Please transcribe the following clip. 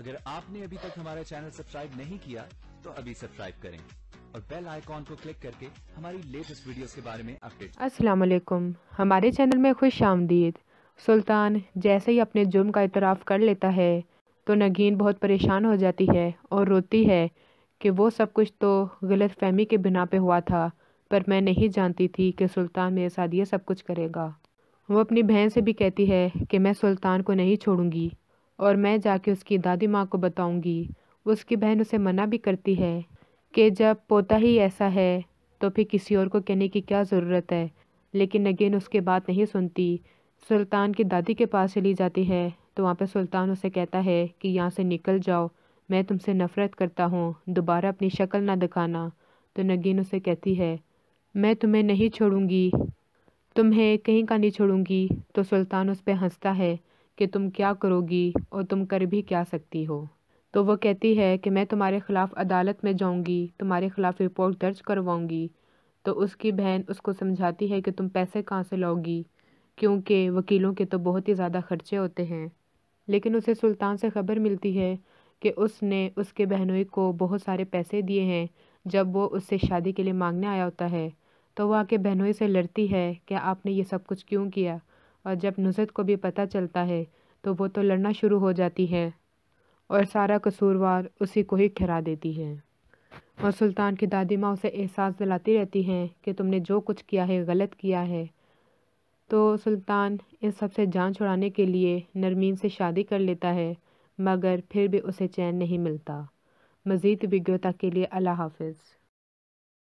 اگر آپ نے ابھی تک ہمارا چینل سبسکرائب نہیں کیا تو ابھی سبسکرائب کریں اور بیل آئیکن کو کلک کر کے ہماری لیٹسٹ ویڈیوز کے بارے میں اپڈیٹ۔ السلام علیکم، ہمارے چینل میں خوش آمدید۔ سلطان جیسے ہی اپنے جرم کا اعتراف کر لیتا ہے تو نگین بہت پریشان ہو جاتی ہے اور روتی ہے کہ وہ سب کچھ تو غلط فہمی کے بنا پہ ہوا تھا، پر میں نہیں جانتی تھی کہ سلطان میرے ساتھ یہ سب کچھ کرے گا۔ وہ اپنی بہن سے بھی کہتی ہے کہ میں سلطان کو نہیں چھوڑوں گی اور میں جا کے اس کی دادی ماں کو بتاؤں گی۔ اس کی بہن اسے منع بھی کرتی ہے کہ جب پوتا ہی ایسا ہے تو پھر کسی اور کو کہنے کی کیا ضرورت ہے، لیکن نگین اس کی بات نہیں سنتی۔ سلطان کی دادی کے پاس چلی جاتی ہے تو وہاں پہ سلطان اسے کہتا ہے کہ یہاں سے نکل جاؤ، میں تم سے نفرت کرتا ہوں، دوبارہ اپنی شکل نہ دکھانا۔ تو نگین اسے کہتی ہے میں تمہیں نہیں چھوڑوں گی، تمہیں کہیں کا نہیں چھوڑوں گی۔ تو سلطان اس پہ ہنستا ہے کہ تم کیا کرو گی اور تم کر بھی کیا سکتی ہو۔ تو وہ کہتی ہے کہ میں تمہارے خلاف عدالت میں جاؤں گی، تمہارے خلاف رپورٹ درج کرواؤں گی۔ تو اس کی بہن اس کو سمجھاتی ہے کہ تم پیسے کہاں سے لاؤ گی، کیونکہ وکیلوں کے تو بہت ہی زیادہ خرچے ہوتے ہیں۔ لیکن اسے سلطان سے خبر ملتی ہے کہ اس نے اس کے بہنوئی کو بہت سارے پیسے دیے ہیں جب وہ اس سے شادی کے لیے مانگنے آیا ہوتا ہے۔ تو وہ آ کے بہنوئی سے لڑتی ہے کہ آپ نے یہ سب کچھ کیوں کیا، اور جب نصرت کو بھی پتہ چلتا ہے تو وہ تو لڑنا شروع ہو جاتی ہے اور سارا قصوروار اسی کو ہی ٹھہرا دیتی ہے۔ اور سلطان کی دادی ماں اسے احساس دلاتی رہتی ہیں کہ تم نے جو کچھ کیا ہے غلط کیا ہے۔ تو سلطان ان سب سے جان چھڑانے کے لیے نرمین سے شادی کر لیتا ہے، مگر پھر بھی اسے چین نہیں ملتا۔ مزید ویڈیو تک کے لیے اللہ حافظ۔